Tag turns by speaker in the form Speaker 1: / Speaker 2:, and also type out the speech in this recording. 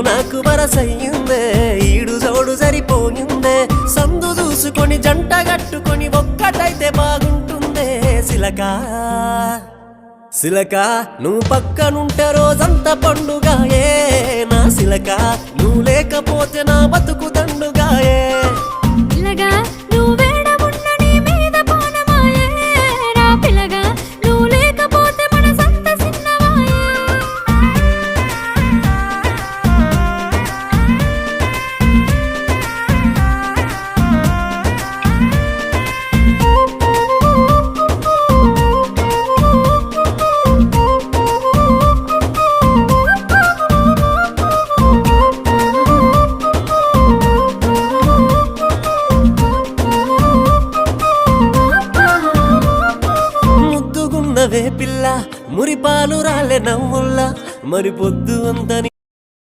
Speaker 1: నాకు వరసయ్యిందే ఈడు జోడు సరిపోయిందే సందు చూసుకొని జంట గట్టుకొని ఒక్కటైతే బాగుంటుందే సిలకా సిలకా నువ్వు పక్కనుంటే రోజంతా పండుగాయే నా సిలకా నువ్వు లేకపోతే నా బతుకు దండుగాయే
Speaker 2: పిల్లగా నువ్వు వేడమున్న నీ మీద పోనమాయే రా పిల్లగా నువ్వు లేకపోతే మనసంత సిన్నవాయే
Speaker 1: ముద్దుగున్నవే పిల్ల మురిపాలు రాలే నవ్వుల్లా మరి పొద్దు అంతని